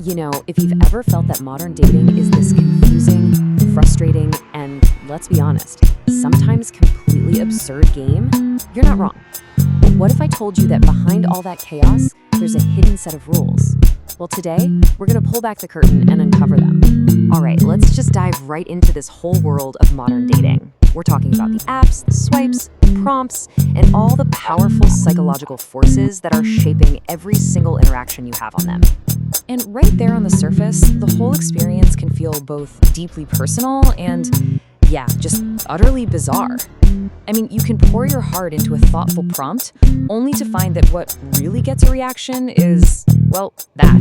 You know, if you've ever felt that modern dating is this confusing, frustrating, and, let's be honest, sometimes completely absurd game, you're not wrong. But what if I told you that behind all that chaos, there's a hidden set of rules? Well, today, we're gonna pull back the curtain and uncover them. All right, let's just dive right into this whole world of modern dating. We're talking about the apps, the swipes, the prompts, and all the powerful psychological forces that are shaping every single interaction you have on them. And right there on the surface, the whole experience can feel both deeply personal and, yeah, just utterly bizarre. I mean, you can pour your heart into a thoughtful prompt, only to find that what really gets a reaction is, well, that.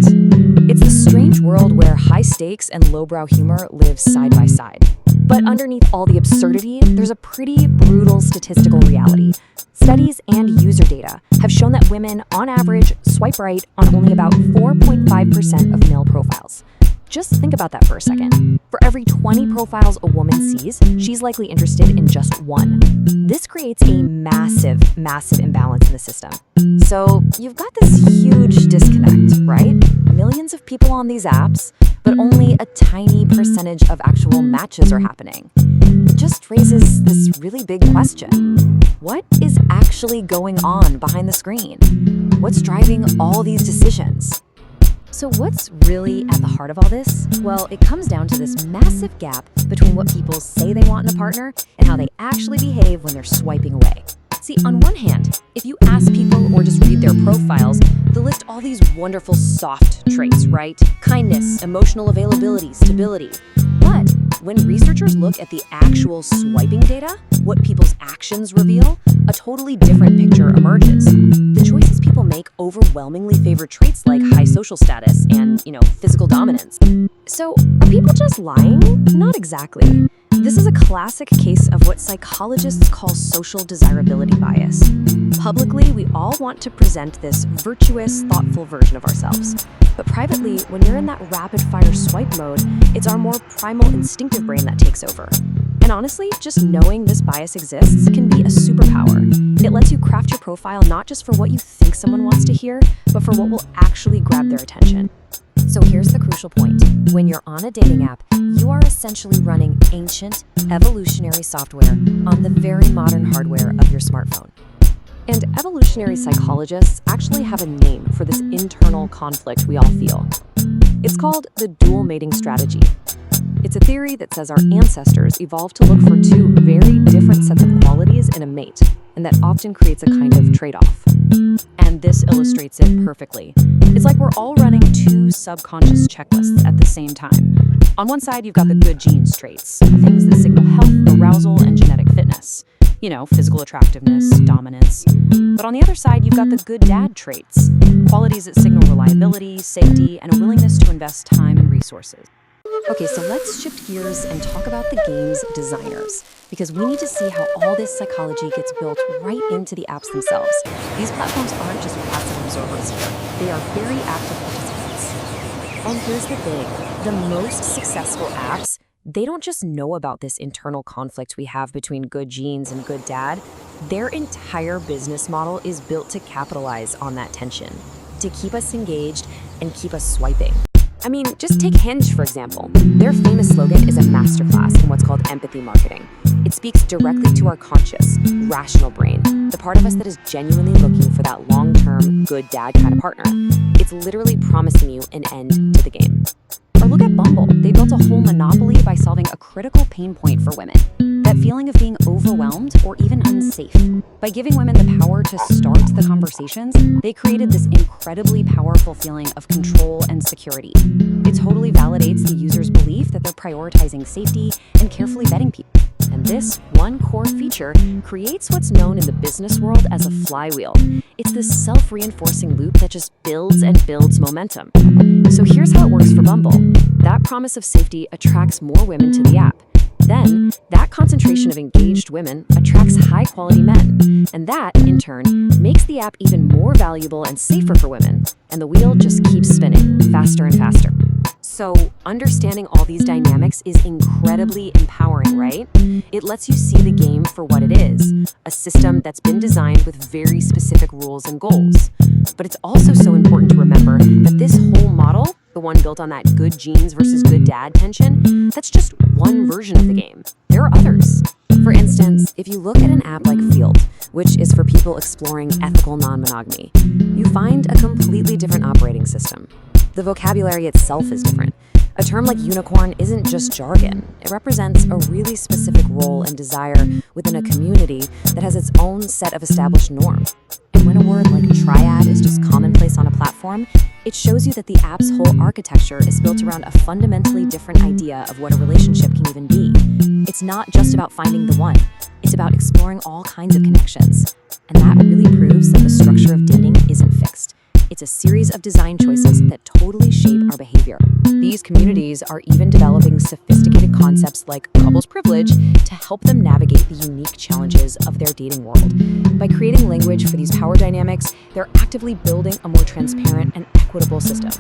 It's the strange world where high stakes and lowbrow humor live side by side. But underneath all the absurdity, there's a pretty brutal statistical reality. Studies and user data have shown that women, on average, swipe right on only about 4.5% of male profiles. Just think about that for a second. For every 20 profiles a woman sees, she's likely interested in just one. This creates a massive imbalance in the system. So you've got this huge disconnect, right? Millions of people on these apps, but only a tiny percentage of actual matches are happening. It just raises this really big question. What is actually going on behind the screen? What's driving all these decisions? So what's really at the heart of all this? Well, it comes down to this massive gap between what people say they want in a partner and how they actually behave when they're swiping away. See, on one hand, if you ask people or just read their profiles, they'll list all these wonderful soft traits, right? Kindness, emotional availability, stability. But when researchers look at the actual swiping data, what people's actions reveal, a totally different picture emerges. The choices people make overwhelmingly favor traits like high social status and, physical dominance. So, are people just lying? Not exactly. This is a classic case of what psychologists call social desirability bias. Publicly, we all want to present this virtuous, thoughtful version of ourselves. But privately, when you're in that rapid-fire swipe mode, it's our more primal instinctive brain that takes over. And honestly, just knowing this bias exists can be a superpower. It lets you craft your profile not just for what you think someone wants to hear, but for what will actually grab their attention. So here's the crucial point. When you're on a dating app, you are essentially running ancient, evolutionary software on the very modern hardware of your smartphone. And evolutionary psychologists actually have a name for this internal conflict we all feel. It's called the dual mating strategy. It's a theory that says our ancestors evolved to look for two very different sets of qualities in a mate, and that often creates a kind of trade-off. And this illustrates it perfectly. It's like we're all running two subconscious checklists at the same time. On one side, you've got the good genes traits, things that signal health, arousal, and genetic fitness. Physical attractiveness, dominance. But on the other side, you've got the good dad traits, qualities that signal reliability, safety, and a willingness to invest time and resources. Okay, so let's shift gears and talk about the game's designers, because we need to see how all this psychology gets built right into the apps themselves. These platforms aren't just passive observers here. They are very active participants. And here's the thing, the most successful apps, they don't just know about this internal conflict we have between good genes and good dad. Their entire business model is built to capitalize on that tension, to keep us engaged and keep us swiping. I mean, just take Hinge, for example. Their famous slogan is a masterclass in what's called empathy marketing. It speaks directly to our conscious, rational brain, the part of us that is genuinely looking for that long-term, good dad kind of partner. It's literally promising you an end to the game. Or look at Bumble. They built a whole monopoly by solving a critical pain point for women. That feeling of being overwhelmed or even unsafe. By giving women the power to start the conversations, they created this incredibly powerful feeling of control and security. It totally validates the user's belief that they're prioritizing safety and carefully vetting people. And this one core feature creates what's known in the business world as a flywheel. It's this self-reinforcing loop that just builds and builds momentum. So here's how it works for Bumble. That promise of safety attracts more women to the app. Then, that concentration of engaged women attracts high-quality men. And that, in turn, makes the app even more valuable and safer for women. And the wheel just keeps spinning, faster and faster. So, understanding all these dynamics is incredibly empowering, right? It lets you see the game for what it is, a system that's been designed with very specific rules and goals. But it's also so important to remember that this whole model, the one built on that good genes versus good dad tension, that's just one version of the game. There are others. For instance, if you look at an app like Field, which is for people exploring ethical non-monogamy, you find a completely different operating system. The vocabulary itself is different. A term like unicorn isn't just jargon. It represents a really specific role and desire within a community that has its own set of established norms. And when a word like triad is just commonplace on a platform, it shows you that the app's whole architecture is built around a fundamentally different idea of what a relationship can even be. It's not just about finding the one. It's about exploring all kinds of connections. And that really proves that the structure of dating isn't fixed. It's a series of design choices that totally shape our behavior. These communities are even developing sophisticated concepts like couples privilege to help them navigate the unique challenges of their dating world. By creating language for these power dynamics, they're actively building a more transparent and equitable system.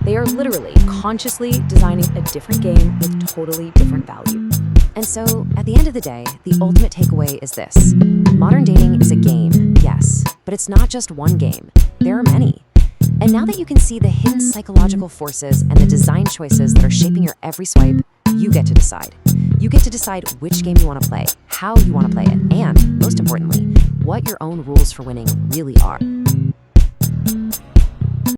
They are literally consciously designing a different game with totally different value. And so, at the end of the day, the ultimate takeaway is this. Modern dating is a game, yes, but it's not just one game. There are many. And now that you can see the hidden psychological forces and the design choices that are shaping your every swipe, you get to decide. You get to decide which game you want to play, how you want to play it, and, most importantly, what your own rules for winning really are.